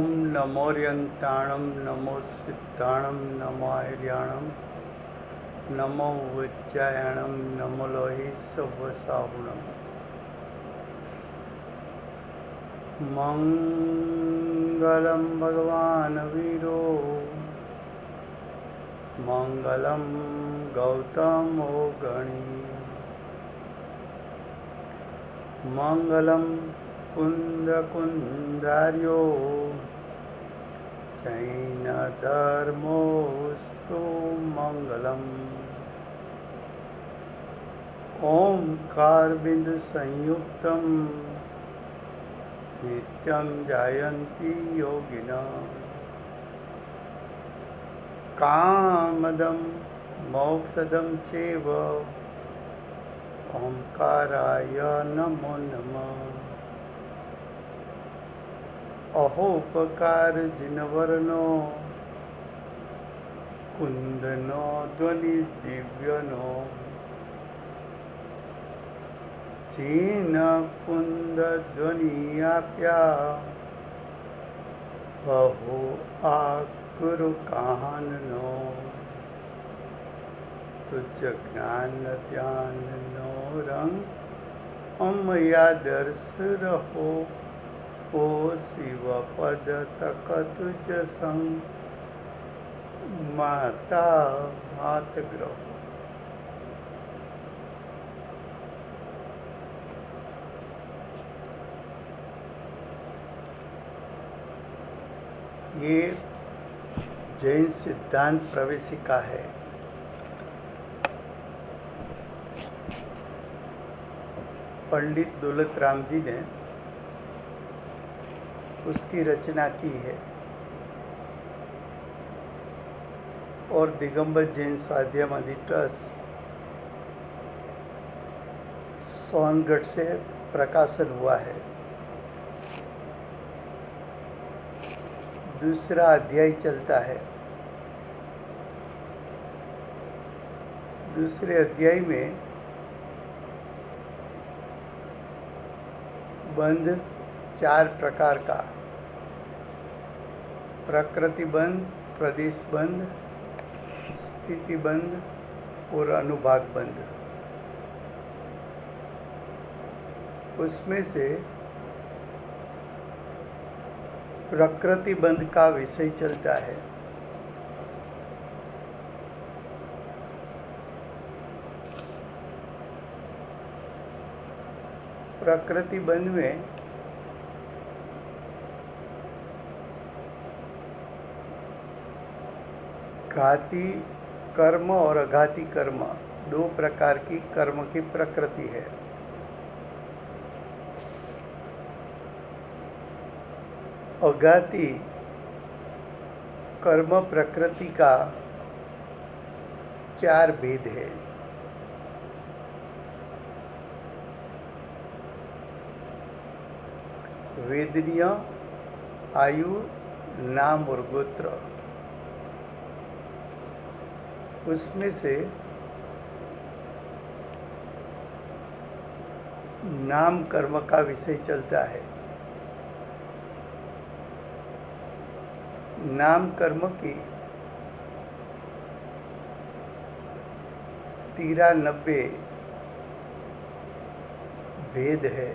ओम नमोर्यंताणं नमो सिद्धाणं नमो आर्याणं नमो उच्चायणं नमो लोहि सवसाहुणं मंगलं भगवान् वीरो मंगलं गौतमो गणी मंगलं कुंदकुंदार्यो जैनधर्मोऽस्तु मंगलम् ओंकारबिन्दुसंयुक्तं नित्यं जायन्ति योगिनः कामदं मोक्षदं चैव ओंकाराय नमो नमः। अहोपकार जिनवरनो कुंदनो ध्वनि दिव्यनो चीन कुंद ध्वनि आप्या अहो आकुरु काहनो तुझ ज्ञान ध्यान नो रंग अमया दर्श रहो ओ शिव पद तक तुझ संग माता हाथ ग्रह। ये जैन सिद्धांत प्रवेशिका है। पंडित दौलत राम जी ने उसकी रचना की है और दिगंबर जैन स्वाध्यायवादी ट्रस्ट सोनगढ़ से प्रकाशन हुआ है। दूसरा अध्याय चलता है। दूसरे अध्याय में बंध 4 प्रकार का, प्रकृति बंध, प्रदेश बंध, स्थिति बंध और अनुभाग बंध। उसमें से प्रकृति बंध का विषय चलता है। प्रकृति बंध में घाती कर्म और अघाती कर्म 2 प्रकार की कर्म की प्रकृति है। अघाती कर्म प्रकृति का 4 भेद है। वेदनीय, आयु, नाम और गोत्र। उसमें से नाम कर्म का विषय चलता है। नाम कर्म की 93 भेद है।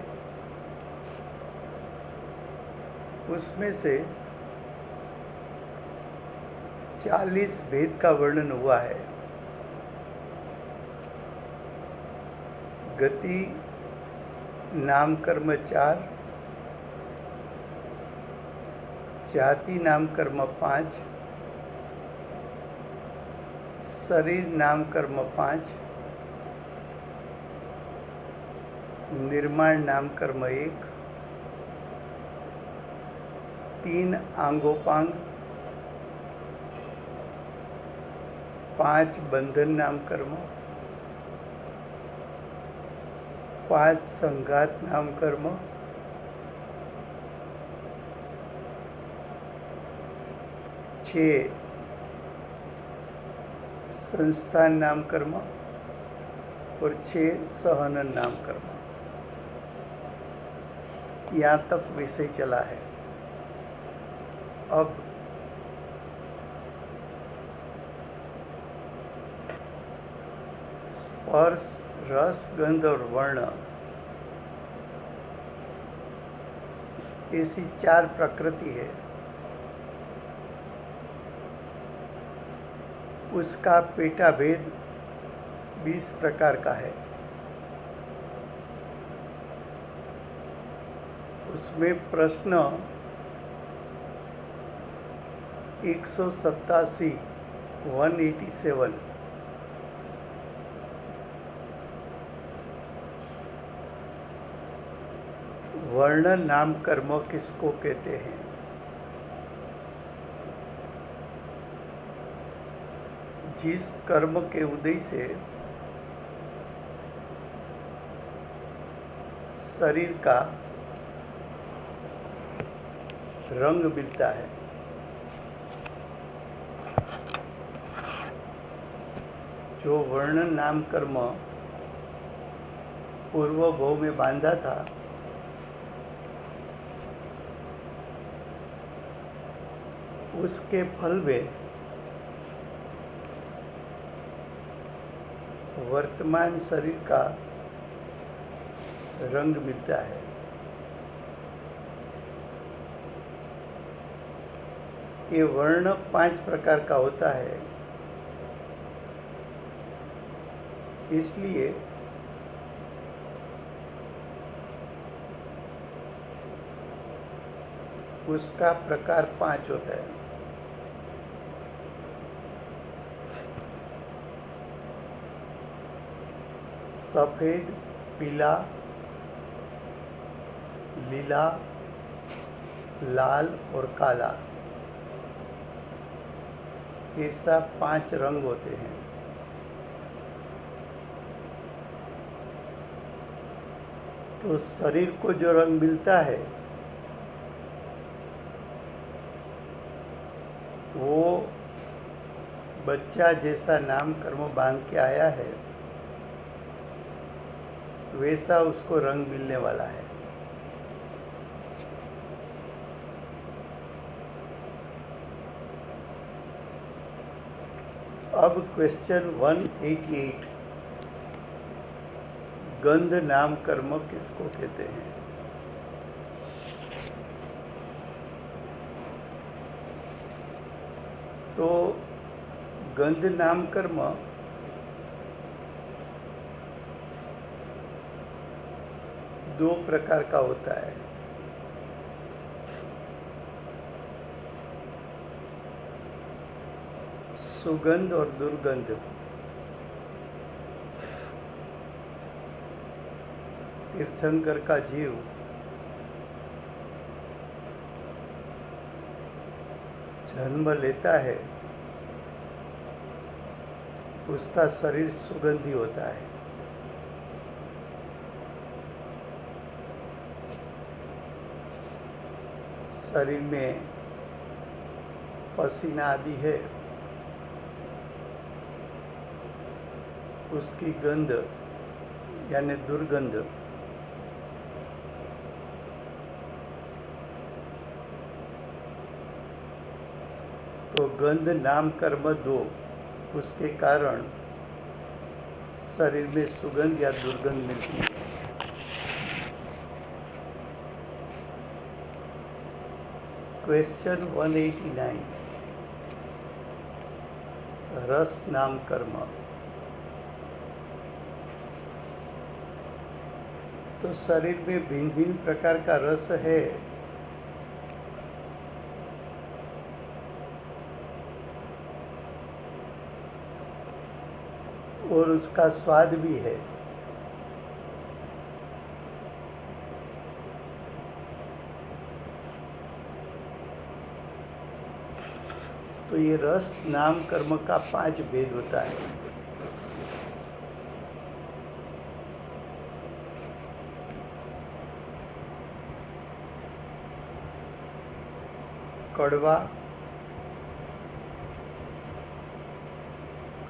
उसमें से 40 भेद का वर्णन हुआ है। गति नाम कर्म 4, जाति नाम कर्म 5, शरीर नाम कर्म 5, निर्माण नाम कर्म 1, 3 आंगोपांग, 5 बंधन नाम कर्म, 5 संघात नाम कर्म, 6 संस्थान नाम कर्म और 6 सहनन नाम कर्म। यहाँ तक विषय चला है। अब स्पर्श, रस, गंध और वर्ण ऐसी 4 प्रकृति है। उसका पेटा भेद 20 प्रकार का है। उसमें प्रश्न 187 187 वर्ण नाम कर्म किसको कहते हैं? जिस कर्म के उदय से शरीर का रंग मिलता है, जो वर्ण नाम कर्म पूर्व भव में बांधा था, उसके फल में वर्तमान शरीर का रंग मिलता है। ये वर्ण 5 प्रकार का होता है, इसलिए उसका प्रकार 5 होता है। सफेद, पीला, नीला, लाल और काला, ऐसा 5 रंग होते हैं। तो शरीर को जो रंग मिलता है वो बच्चा जैसा नाम कर्म बांध के आया है वैसा उसको रंग मिलने वाला है। अब क्वेश्चन 188, गंध नाम कर्म किसको कहते हैं? तो गंध नाम कर्म दो प्रकार का होता है। सुगंध और दुर्गंध। तीर्थंकर का जीव जन्म लेता है, उसका शरीर सुगंधी होता है। शरीर में पसीना आदि है, उसकी गंध यानी दुर्गंध तो गंध नाम कर्म 2, उसके कारण शरीर में सुगंध या दुर्गंध मिलती है। क्वेश्चन 189, रस नाम कर्म। तो शरीर में भिन्न भिन्न प्रकार का रस है। और उसका स्वाद भी है। तो ये रस नाम कर्म का 5 भेद होता है। कड़वा,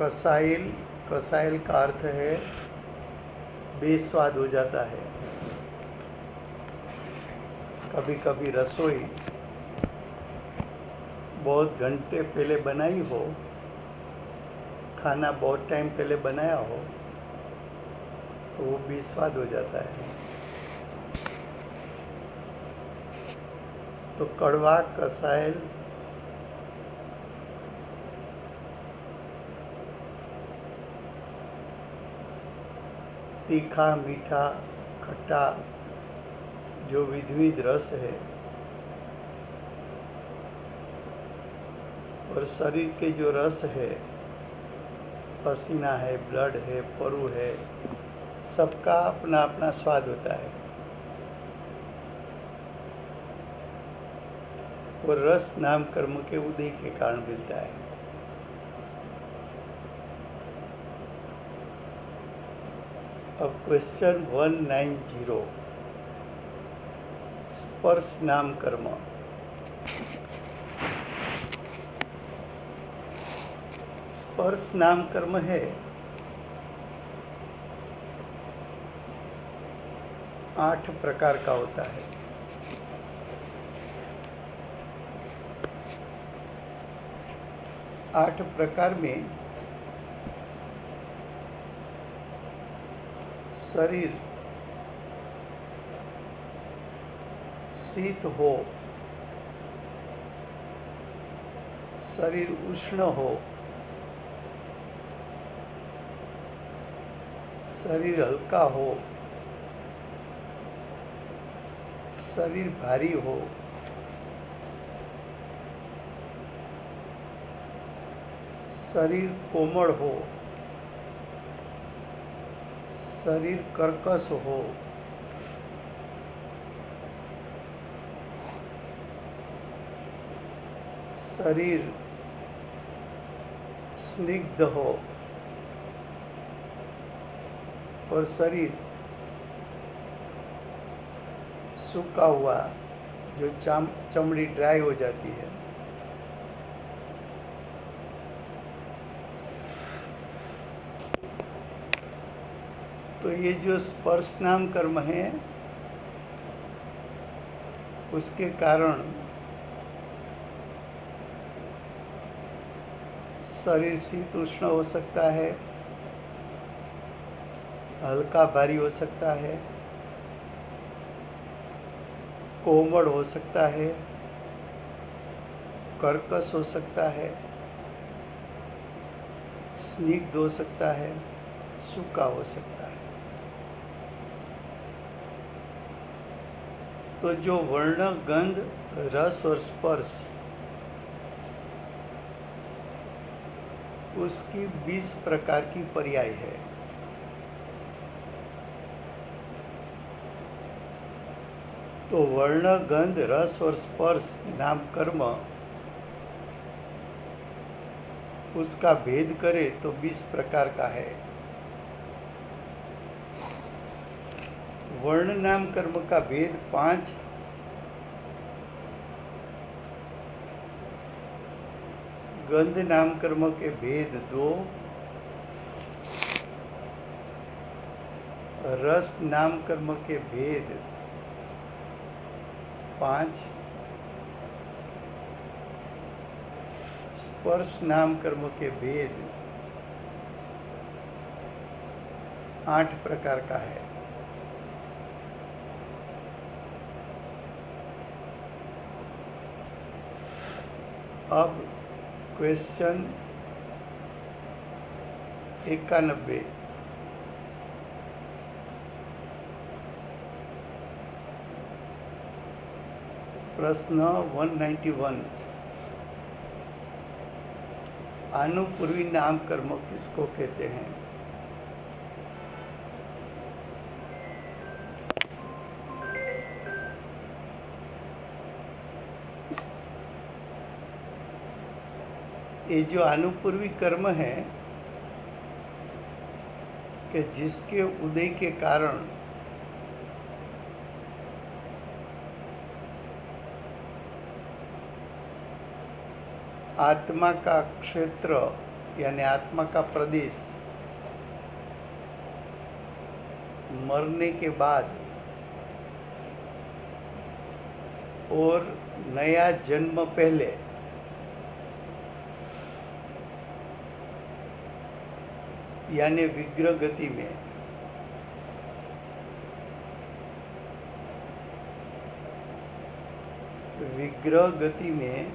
कसाइल, कसाइल का अर्थ है बेस्वाद हो जाता है। कभी कभी रसोई बहुत घंटे पहले बनाई हो, खाना बहुत टाइम पहले बनाया हो, तो वो भी स्वाद हो जाता है। तो कड़वा, कसायल, तीखा, मीठा, खट्टा, जो विविध रस है और शरीर के जो रस है, पसीना है, ब्लड है, परु है, सबका अपना अपना स्वाद होता है। और रस नाम कर्म के उदय के कारण मिलता है। अब क्वेश्चन 190, स्पर्श नाम कर्म। स्पर्श नाम कर्म है 8 प्रकार का होता है। आठ प्रकार में शरीर शीत हो, शरीर उष्ण हो, शरीर हल्का हो, शरीर भारी हो, शरीर कोमल हो, शरीर कर्कश हो, शरीर स्निग्ध हो और शरीर सूखा हुआ, जो चमड़ी ड्राई हो जाती है। तो ये जो स्पर्श नाम कर्म है, उसके कारण शरीर शीत उष्ण हो सकता है, हल्का भारी हो सकता है, कोमल हो सकता है, कर्कश हो सकता है, स्निग्ध हो सकता है, सूखा हो सकता है। तो जो वर्ण, गंध, रस और स्पर्श, उसकी 20 प्रकार की पर्याय है। तो वर्ण, गंध, रस और स्पर्श नाम कर्म, उसका भेद करे तो 20 प्रकार का है। वर्ण नाम कर्म का भेद 5, गंध नाम कर्म के भेद 2, रस नाम कर्म के भेद 5, स्पर्श नाम कर्म के भेद 8 प्रकार का है। अब क्वेश्चन 91, प्रश्न 191, आनुपूर्वी नाम कर्म किसको कहते हैं? ये जो आनुपूर्वी कर्म है कि जिसके उदय के कारण आत्मा का क्षेत्र यानी आत्मा का प्रदेश मरने के बाद और नया जन्म पहले यानी विग्रह गति में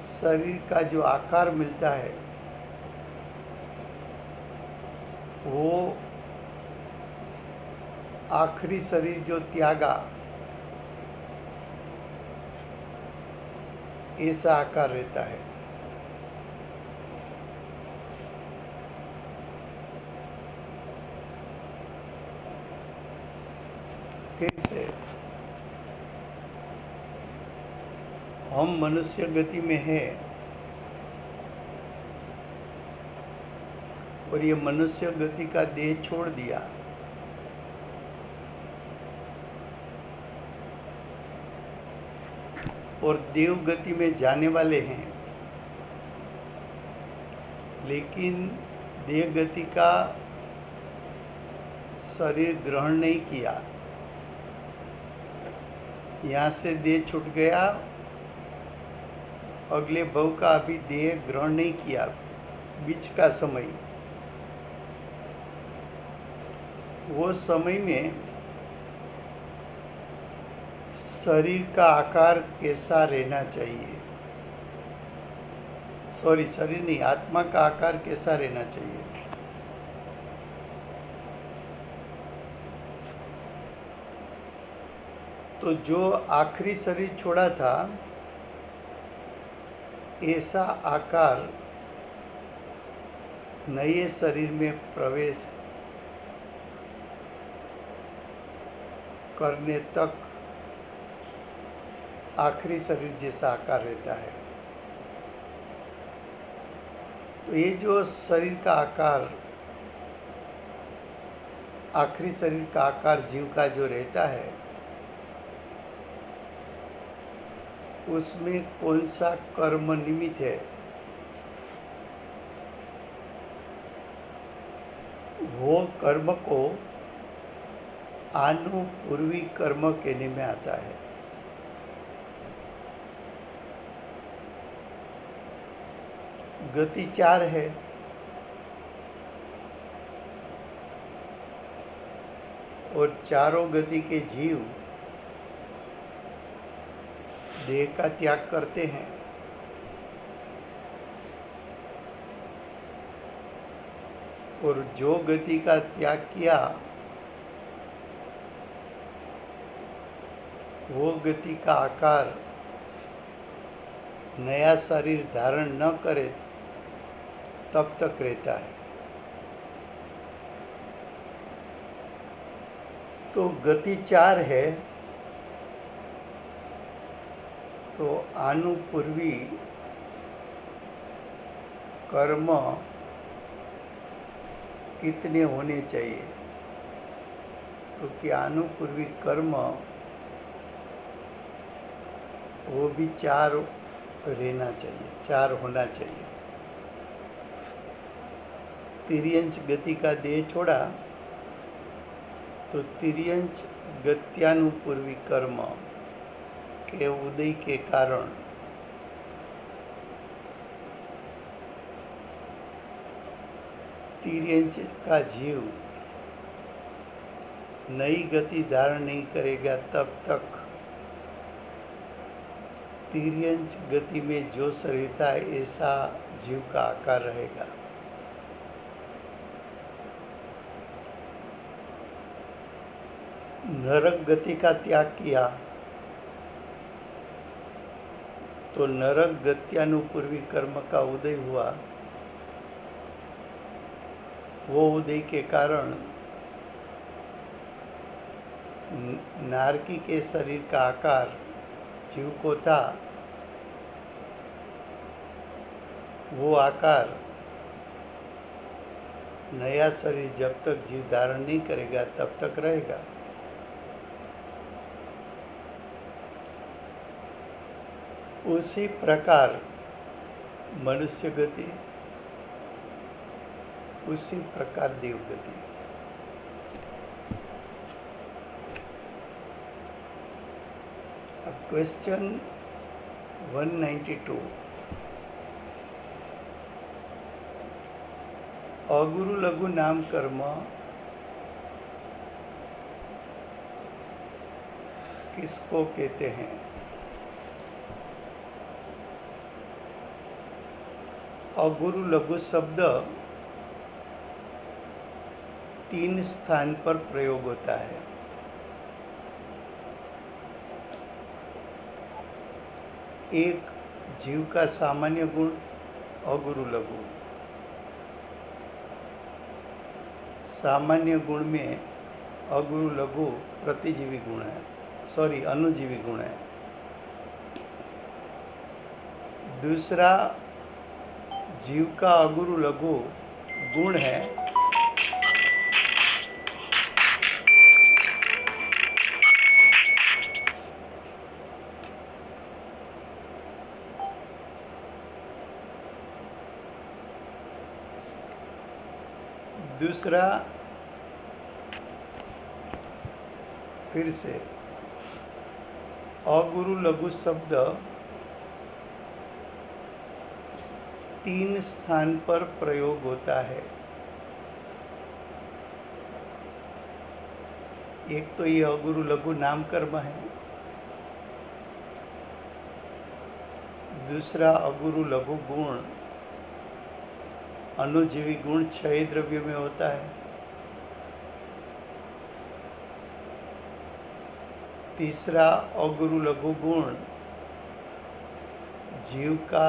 शरीर का जो आकार मिलता है वो आखिरी शरीर जो त्यागा ऐसा आकार रहता है। कैसे? हम मनुष्य गति में है और ये मनुष्य गति का देह छोड़ दिया, और देव गति में जाने वाले हैं, लेकिन देव गति का शरीर ग्रहण नहीं किया। यहाँ से देह छूट गया, अगले भव का अभी देह ग्रहण नहीं किया, बीच का समय, वो समय में शरीर का आकार कैसा रहना चाहिए, शरीर नहीं, आत्मा का आकार कैसा रहना चाहिए। तो जो आखिरी शरीर छोड़ा था ऐसा आकार नए शरीर में प्रवेश करने तक आखिरी शरीर जैसा आकार रहता है। तो ये जो शरीर का आकार, आखिरी शरीर का आकार जीव का जो रहता है, उसमें कौन सा कर्म निमित्त है, वो कर्म को आनुपूर्वी कर्म कहने में आता है। गति 4 है, और चारों गति के जीव देह का त्याग करते हैं। और जो गति का त्याग किया वो गति का आकार नया शरीर धारण न करे तब तक रहता है। तो गति 4 है, तो आनुपूर्वी कर्म कितने होने चाहिए? तो कि आनुपूर्वी कर्म वो भी 4 रहना चाहिए, 4 होना चाहिए। तिर्यंच गति का देह छोड़ा तो तिर्यंच गत्यानुपूर्वी कर्म के उदय के कारण तिर्यंच का जीव नई गति धारण नहीं करेगा तब तक तिर्यंच गति में जो शरीर था ऐसा जीव का आकार रहेगा। नरक गति का त्याग किया तो नरक गत्यानुपूर्वी कर्म का उदय हुआ। वो उदय के कारण नारकी के शरीर का आकार जीव को था, वो आकार नया शरीर जब तक जीव धारण नहीं करेगा तब तक रहेगा। उसी प्रकार मनुष्य गति, उसी प्रकार देव गति। अब क्वेश्चन 192 अगुरु लघु नाम कर्म किसको कहते हैं? अगुरु लघु शब्द 3 स्थान पर प्रयोग होता है। एक, जीव का सामान्य गुण अगुरु लघु। सामान्य गुण में अगुरु लघु प्रतिजीवी गुण है, अनुजीवी गुण है। दूसरा, जीव का अगुरु लघु गुण है फिर से अगुरु लघु शब्द 3 स्थान पर प्रयोग होता है। एक तो ये अगुरु लघु नाम कर्म है। दूसरा, अगुरु लघु गुण अनुजीवी गुण 6 द्रव्य में होता है। तीसरा, अगुरु लघु गुण जीव का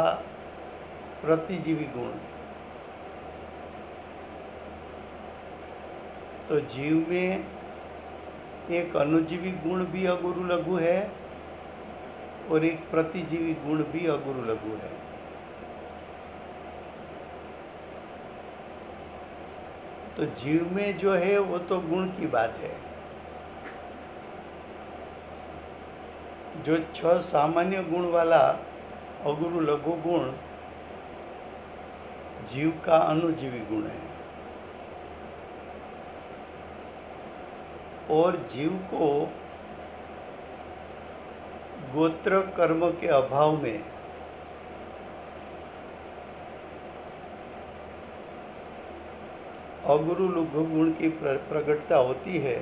प्रतिजीवी गुण। तो जीव में एक अनुजीवी गुण भी अगुरु लघु है और एक प्रतिजीवी गुण भी अगुरु लघु है। तो जीव में जो है वो तो गुण की बात है। जो 6 सामान्य गुण वाला अगुरु लघु गुण जीव का अनुजीवी गुण है। और जीव को गोत्र कर्म के अभाव में अगुरु लघु गुण की प्रकटता होती है।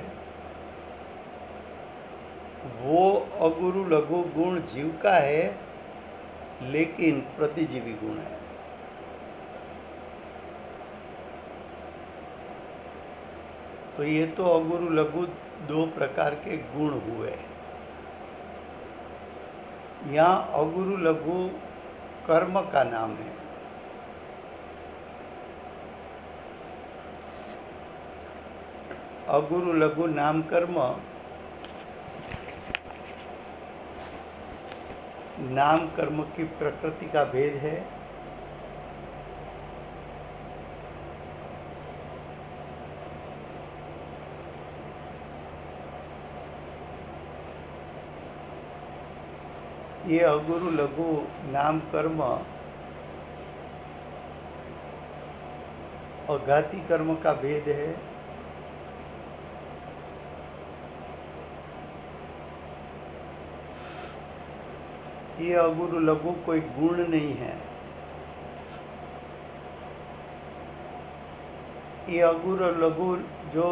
वो अगुरु लघु गुण जीव का है लेकिन प्रतिजीवी गुण है। तो ये तो अगुरु लघु 2 प्रकार के गुण हुए। यहाँ अगुरु लघु कर्म का नाम है। अगुरु लघु नाम कर्म नाम कर्म की प्रकृति का भेद है। ये अगुरु लघु नाम कर्म अघाती कर्म का भेद है। ये अगुरु लघु कोई गुण नहीं है। ये अगुरु लघु जो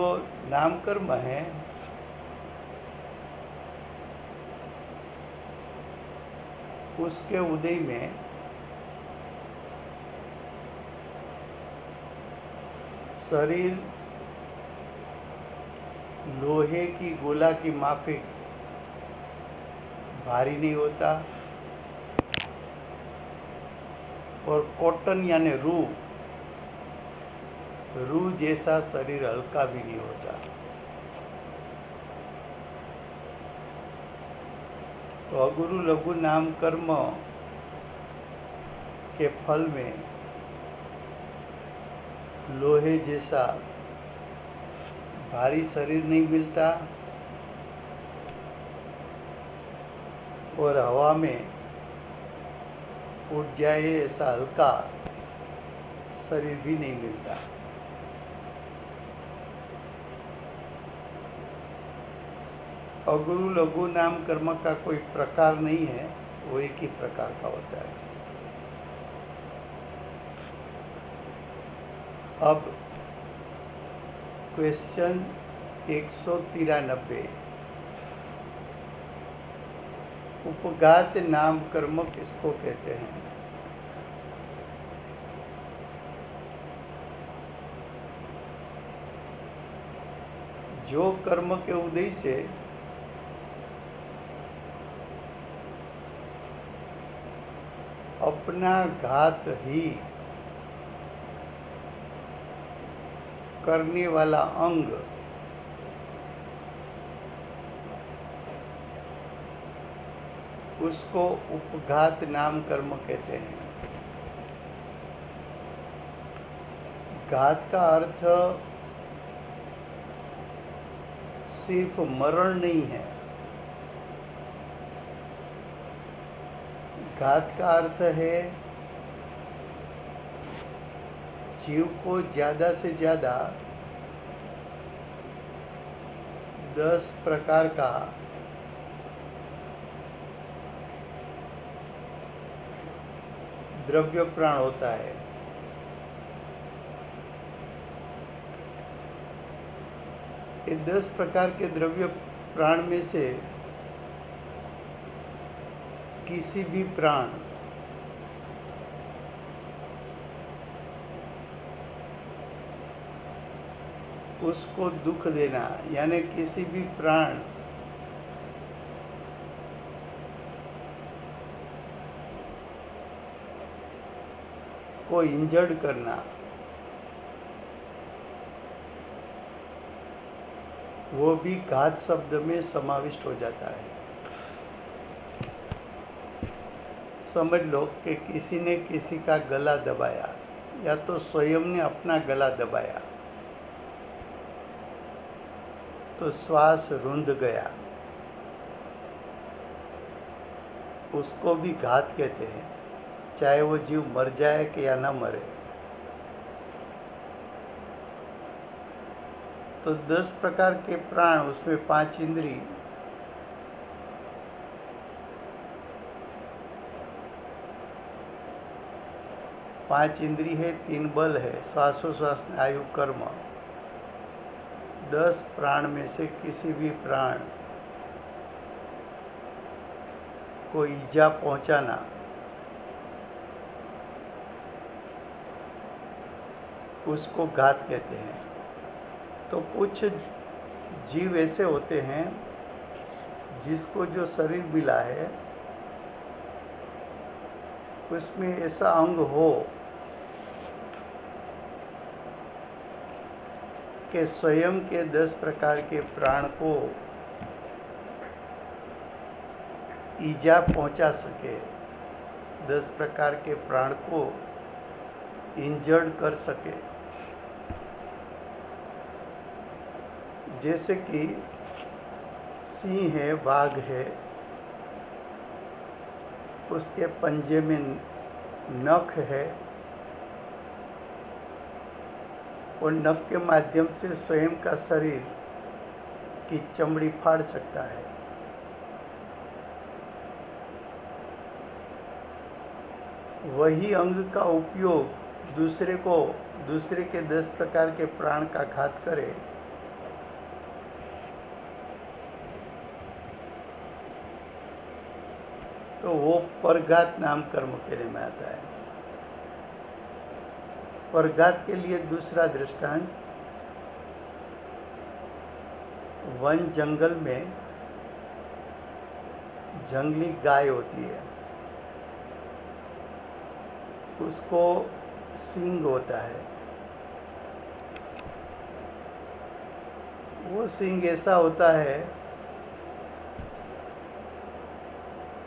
नाम कर्म है उसके उदय में शरीर लोहे की गोला की माफिक भारी नहीं होता और कॉटन यानी रूह जैसा शरीर हल्का भी नहीं होता। तो अगुरु लघु नाम कर्म के फल में लोहे जैसा भारी शरीर नहीं मिलता और हवा में उठ जाए ऐसा हल्का शरीर भी नहीं मिलता। अगुरु लघु नाम कर्म का कोई प्रकार नहीं है। वो एक ही प्रकार का होता है। अब क्वेश्चन 193, उपघात नाम कर्म किसको कहते हैं? जो कर्म के उदय से अपना घात ही करने वाला अंग उसको उपघात नाम कर्म कहते हैं। घात का अर्थ सिर्फ मरण नहीं है। घात का अर्थ है जीव को ज़्यादा से ज़्यादा 10 प्रकार का द्रव्य प्राण होता है। ये 10 प्रकार के द्रव्य प्राण में से किसी भी प्राण उसको दुख देना, यानी किसी भी प्राण को इंजर्ड करना, वो भी घात शब्द में समाविष्ट हो जाता है। समझ लो कि किसी ने किसी का गला दबाया या तो स्वयं ने अपना गला दबाया तो श्वास रुंध गया, उसको भी घात कहते हैं, चाहे वो जीव मर जाए कि या ना मरे। तो 10 प्रकार के प्राण, उसमें 5 इंद्री, पांच इंद्री है, 3 बल है, श्वासोश्वास आयु कर्म। 10 प्राण में से किसी भी प्राण को ईजा पहुंचाना उसको घात कहते हैं। तो कुछ जीव ऐसे होते हैं जिसको जो शरीर मिला है उसमें ऐसा अंग हो कि स्वयं के 10 प्रकार के प्राण को ईजा पहुंचा सके, 10 प्रकार के प्राण को इंजर्ड कर सके। जैसे कि सिंह है, बाघ है, उसके पंजे में नख है और नख के माध्यम से स्वयं का शरीर की चमड़ी फाड़ सकता है। वही अंग का उपयोग दूसरे के 10 प्रकार के प्राण का घात करे तो वो परघात नाम कर्म कहने में आता है। परघात के लिए दूसरा दृष्टांत, वन जंगल में जंगली गाय होती है, उसको सींग होता है। वो सींग ऐसा होता है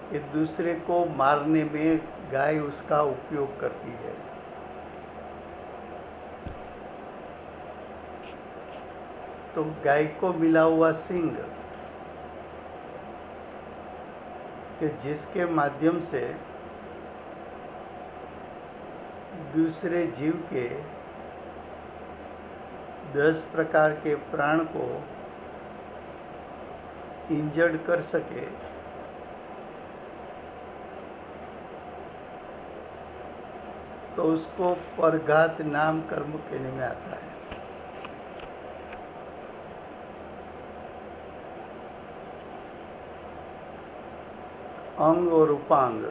कि दूसरे को मारने में गाय उसका उपयोग करती है। तो गाय को मिला हुआ सींग कि जिसके माध्यम से दूसरे जीव के 10 प्रकार के प्राण को इंजर्ड कर सके, तो उसको परघात नाम कर्म कहने में आता है। अंग और उपांग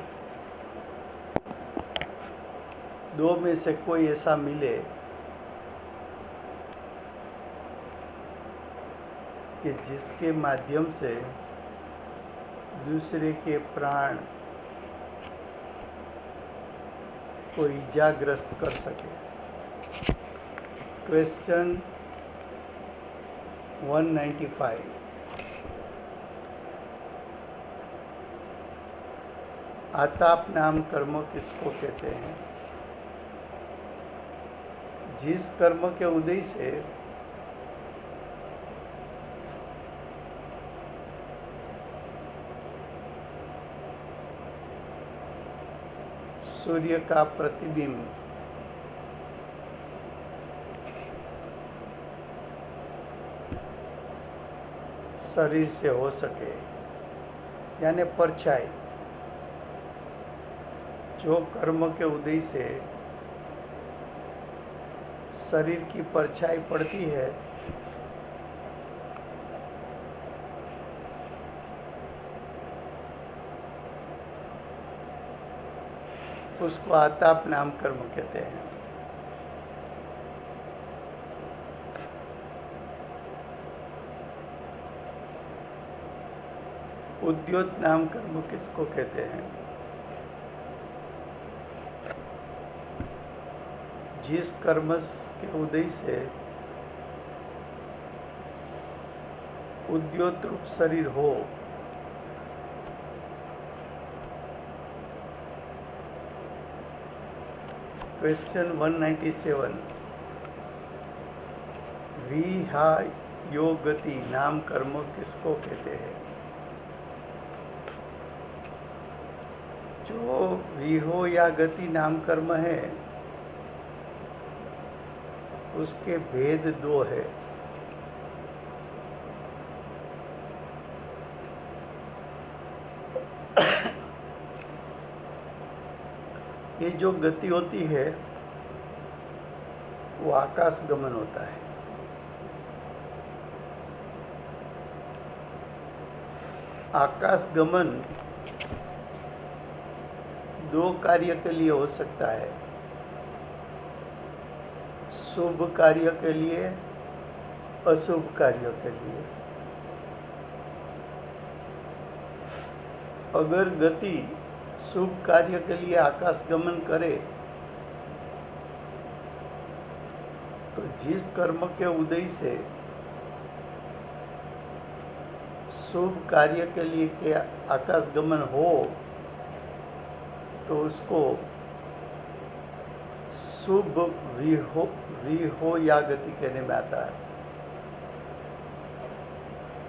दो में से कोई ऐसा मिले कि जिसके माध्यम से दूसरे के प्राण को इजाग्रस्त कर सके। क्वेश्चन 195। आताप नाम कर्म किसको कहते हैं? जिस कर्म के उदय से सूर्य का प्रतिबिंब शरीर से हो सके, यानी परछाई। जो कर्म के उदय से शरीर की परछाई पड़ती है, उसको आताप नाम कर्म कहते हैं। उद्योत नाम कर्म किसको कहते हैं? जिस कर्म के उदय से उद्योत रूप शरीर हो, क्वेश्चन 197। विहायोगति नाम कर्म किसको कहते हैं? जो विहो या गति नाम कर्म है, उसके भेद दो है। ये जो गति होती है वो आकाश गमन होता है। आकाश गमन दो कार्य के लिए हो सकता है, शुभ कार्य के लिए, अशुभ कार्य के लिए। अगर गति शुभ कार्य के लिए आकाश गमन करे तो जिस कर्म के उदय से शुभ कार्य के लिए के आकाश गमन हो, तो उसको शुभ विहो या गति कहने में आता है।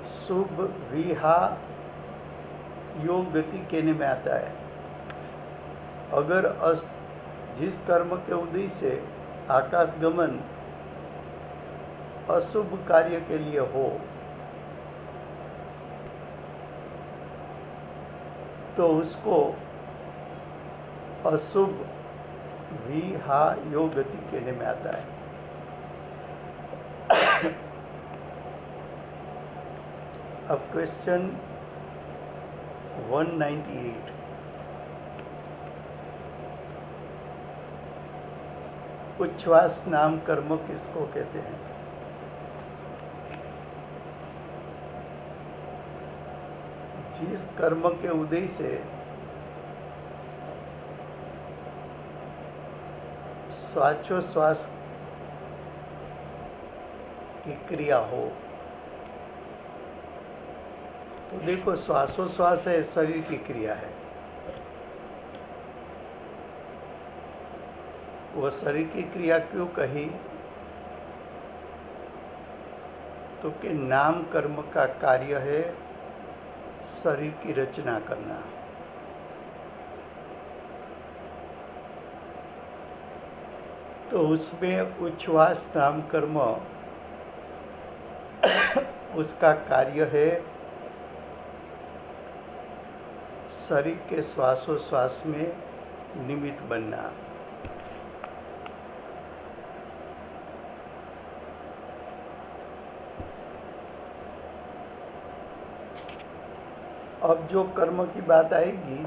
शुभ विहा योग गति कहने में आता है। अगर जिस कर्म के उदय से आकाश गमन अशुभ कार्य के लिए हो, तो उसको अशुभ विहा योग गति कहने में आता है। अब क्वेश्चन 198। उच्छ्वास नाम कर्म किसको कहते हैं? जिस कर्म के उदय से श्वासोच्छ्वास की क्रिया हो, तो देखो श्वासोच्छ्वास है, शरीर की क्रिया है। वो शरीर की क्रिया क्यों कही? तो कि नाम कर्म का कार्य है शरीर की रचना करना। तो उसमें उच्छ्वास नाम कर्म उसका कार्य है शरीर के श्वासोच्छ्वास में निमित्त बनना। अब जो कर्म की बात आएगी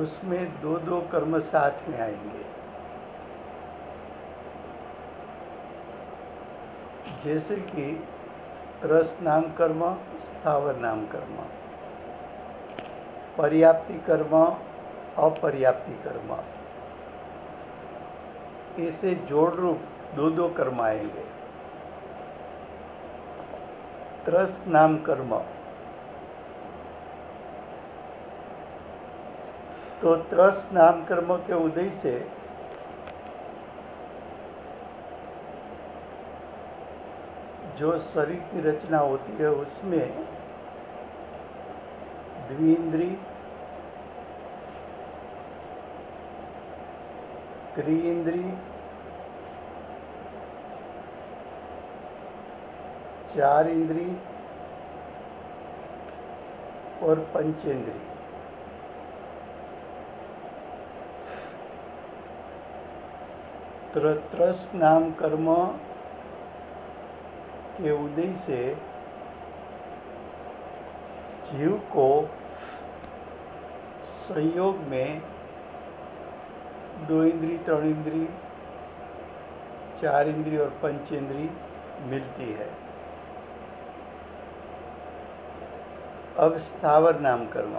उसमें दो दो कर्म साथ में आएंगे। जैसे कि रस नाम कर्म, स्थावर नाम कर्म, पर्याप्ति कर्म, अपर्याप्ति कर्म, ऐसे जोड़ रूप दो दो कर्म आएंगे। त्रस नाम कर्म, तो त्रस नाम कर्म के उदय से जो शरीर की रचना होती है उसमें द्विइंद्री, त्रिइंद्री, चार इंद्री और पंचेंद्री, त्रस नाम कर्म के उदय से जीव को संयोग में दो इंद्री, तीन इंद्री, चार इंद्री और पंचेंद्री मिलती है। अब स्थावर नाम कर्म,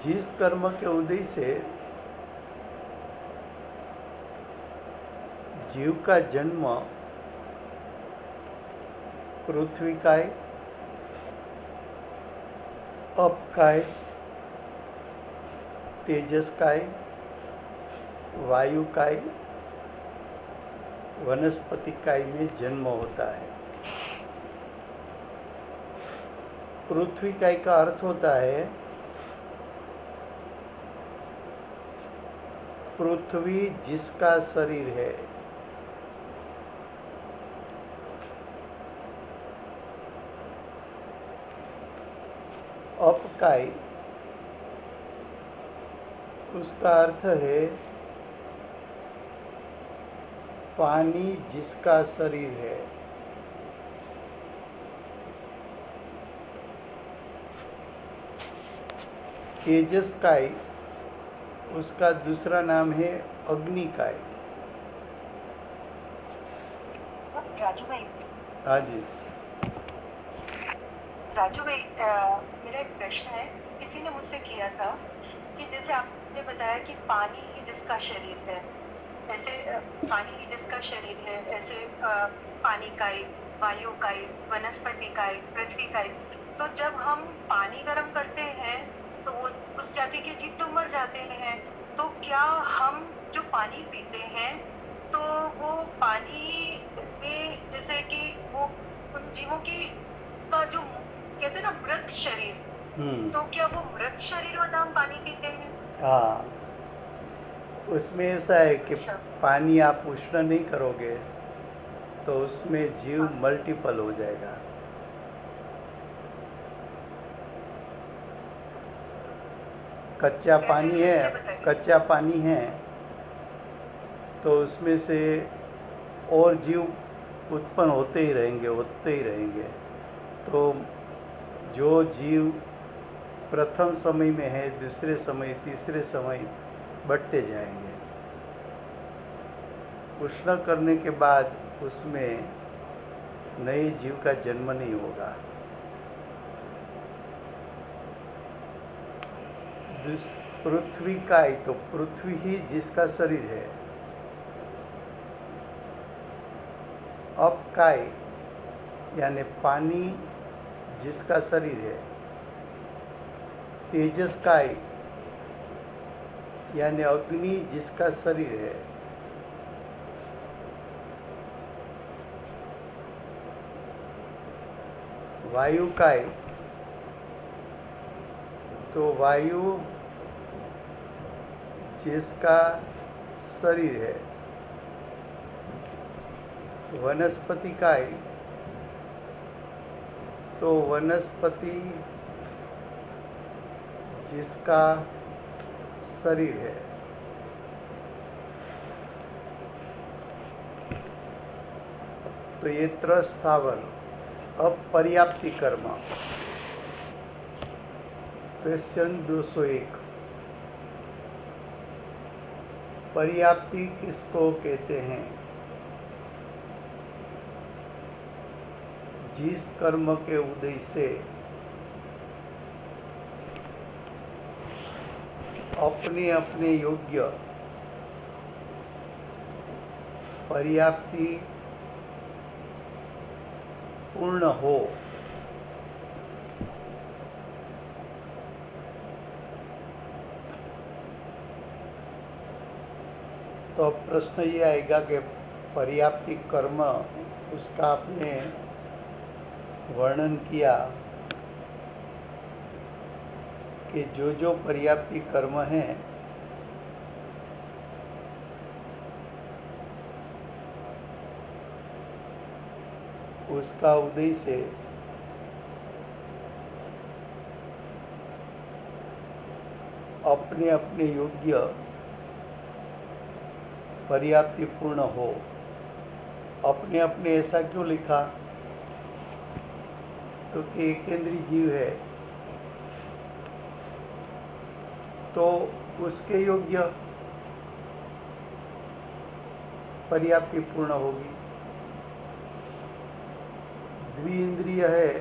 जिस कर्म के उदय से जीव का जन्म पृथ्वी काय, अप काय, तेजस काय, वायु काय, वनस्पति काय में जन्म होता है। पृथ्वी काय का अर्थ होता है पृथ्वी जिसका शरीर है। अपकाय उसका अर्थ है पानी जिसका शरीर है। तेजसकाय उसका दूसरा नाम है अग्निकाय। राजू भाई, हाँ जी। राजू भाई, मेरा एक प्रश्न है। किसी ने मुझसे किया था कि जैसे आपने बताया कि पानी ही जिसका शरीर है, ऐसे पानी ही जिसका शरीर है, ऐसे पानी काय, वायु काय, वनस्पति काय, पृथ्वी काय। तो जब हम पानी गर्म करते हैं तो वो उस जाति के जीव तो मर जाते हैं। तो क्या हम जो पानी पीते हैं तो वो पानी में जैसे कि वो उन जीवों की का जो कहते हैं ना मृत शरीर, तो क्या वो मृत शरीर वाला हम पानी पीते हैं? हाँ, उसमें ऐसा है कि अच्छा। पानी आप उष्ण नहीं करोगे तो उसमें जीव मल्टीपल हो जाएगा। कच्चा कैसे? पानी कैसे है, बताइए। कच्चा पानी है तो उसमें से और जीव उत्पन्न होते ही रहेंगे। तो जो जीव प्रथम समय में है, दूसरे समय, तीसरे समय बढ़ते जाएंगे। उष्ण करने के बाद उसमें नए जीव का जन्म नहीं होगा। पृथ्वी काय, तो पृथ्वी ही जिसका शरीर है। अप काय यानी पानी जिसका शरीर है। तेजस काय यानी अग्नि जिसका शरीर है। वायु काय, तो वायु जिसका शरीर है। वनस्पति काय, तो वनस्पति जिसका शरीर है। तो ये त्रस्थावर। अब पर्याप्ति कर्म, क्वेश्चन 201। पर्याप्ति किसको कहते हैं? जिस कर्म के उदय से अपने अपने योग्य पर्याप्ति पूर्ण हो, तो अब प्रश्न ये आएगा कि पर्याप्ति कर्म, उसका आपने वर्णन किया कि जो पर्याप्ति कर्म हैं उसका उदय से अपने अपने योग्य पर्याप्ति पूर्ण हो। अपने अपने ऐसा क्यों लिखा? क्योंकि एकेंद्रीय जीव है तो उसके योग्य पर्याप्ति पूर्ण होगी। द्विइंद्रिय है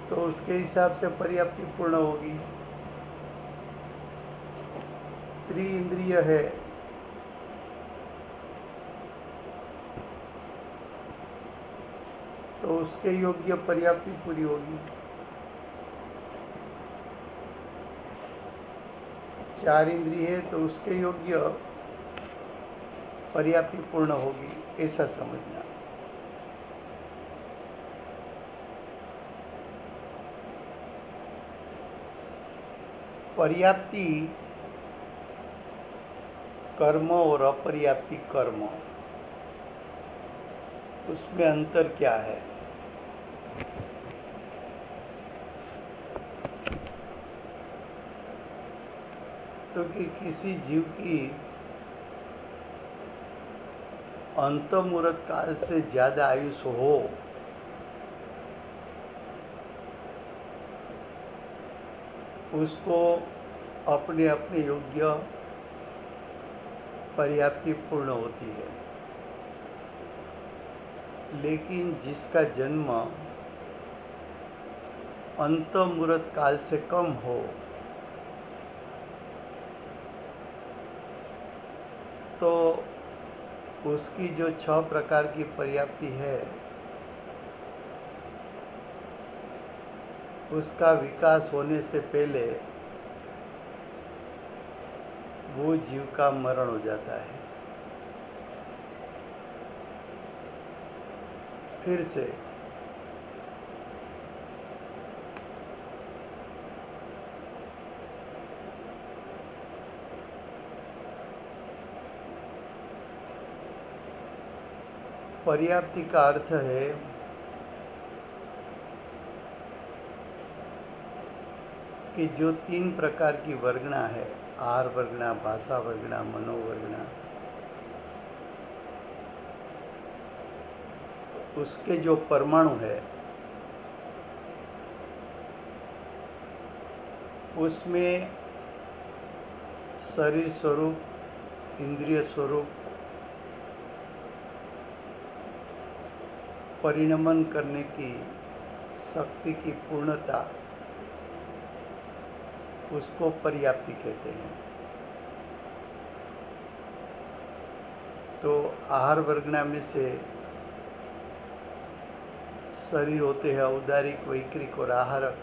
तो उसके हिसाब से पर्याप्ति पूर्ण होगी। त्रिइंद्रिय है तो उसके योग्य पर्याप्ति पूरी होगी। 4 इंद्रिय है तो उसके योग्य पर्याप्ति पूर्ण होगी, ऐसा समझना। पर्याप्ति कर्म और अपर्याप्ति कर्म, उसमें अंतर क्या है? तो कि किसी जीव की अंतमुहूर्त काल से ज़्यादा आयुष हो उसको अपने अपने योग्य पर्याप्ति पूर्ण होती है। लेकिन जिसका जन्म अंतमुहूर्त काल से कम हो तो उसकी जो 6 प्रकार की पर्याप्ति है उसका विकास होने से पहले वो जीव का मरण हो जाता है। फिर से पर्याप्ति का अर्थ है कि जो 3 प्रकार की वर्गणा है, आहार वर्गणा, भाषा वर्गणा, मनोवर्गणा, उसके जो परमाणु है उसमें शरीर स्वरूप, इंद्रिय स्वरूप, परिणमन करने की शक्ति की पूर्णता, उसको पर्याप्ति कहते हैं। तो आहार वर्गणा में से शरीर होते हैं औदारिक, वैक्रिक और आहारक।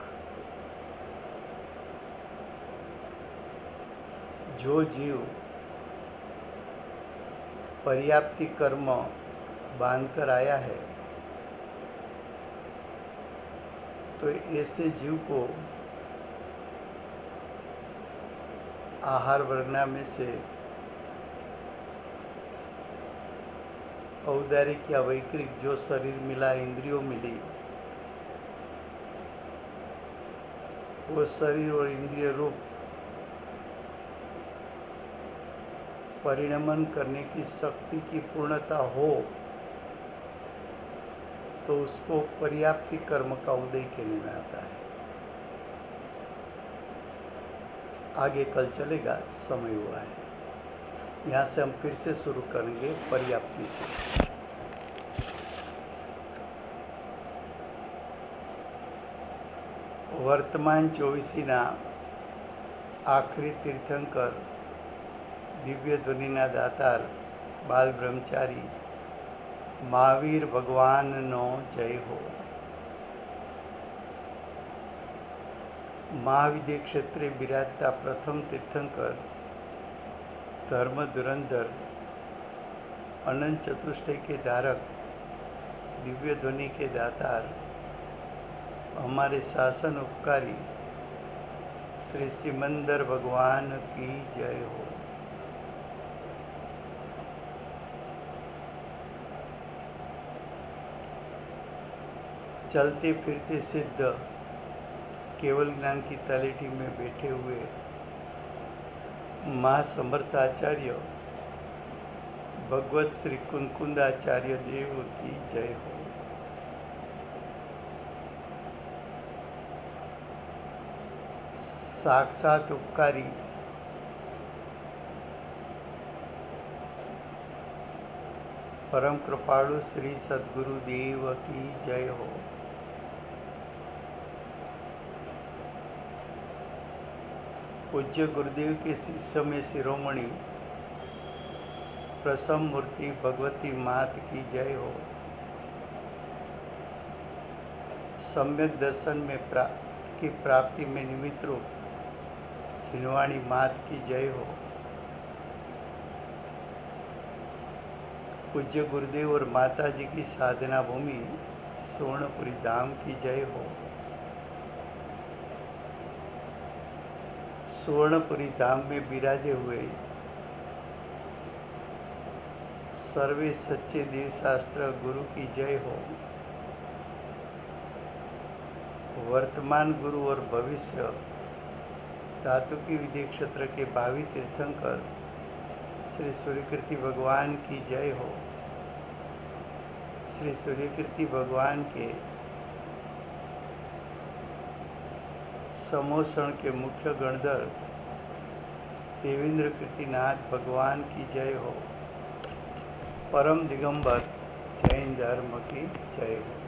जो जीव पर्याप्ति कर्म बांधकर आया है तो ऐसे जीव को आहार वर्गणा में से औदारिक या वैक्रिक जो शरीर मिला, इंद्रियों मिली, वो शरीर और इंद्रिय रूप परिणमन करने की शक्ति की पूर्णता हो तो उसको पर्याप्ति कर्म का उदय कहने में आता है। आगे कल चलेगा, समय हुआ है। यहाँ से हम फिर से शुरू करेंगे पर्याप्ति से। वर्तमान 24 आखरी तीर्थंकर दिव्य ध्वनिना दातार बाल ब्रह्मचारी महावीर भगवाननो जय हो। महाविद्य क्षेत्रे बिराजता प्रथम तीर्थंकर धर्म धुरंधर अनंत चतुष्टय के धारक दिव्य ध्वनि के दातार हमारे शासन उपकारी श्री सिमंदर भगवान की जय हो। चलते फिरते सिद्ध केवल ज्ञान की तलेटी में बैठे हुए महासमर्थ आचार्य भगवत श्री कुंकुंदाचार्य देव की जय हो। साक्षात उपकारी परम कृपालु श्री सद्गुरु देव की जय हो। पूज्य गुरुदेव के शिष्य में शिरोमणि प्रसन्न मूर्ति भगवती मात की जय हो। सम्यक दर्शन में की प्राप्ति में निमित्त रूप छिनवाणी मात की जय हो। पूज्य गुरुदेव और माता जी की साधना भूमि स्वर्णपुरी धाम की जय हो। स्वर्णपुरी धाम में विराजे हुए सर्वे सच्चे देव शास्त्र गुरु की जय हो। वर्तमान गुरु और भविष्य धातु की विधि क्षेत्र के भावी तीर्थंकर श्री सूर्यकीर्ति भगवान की जय हो। श्री सूर्यकीर्ति भगवान के समोषण के मुख्य गणधर देवेंद्र कीर्तिनाथ भगवान की जय हो। परम दिगंबर जैन धर्म की जय हो।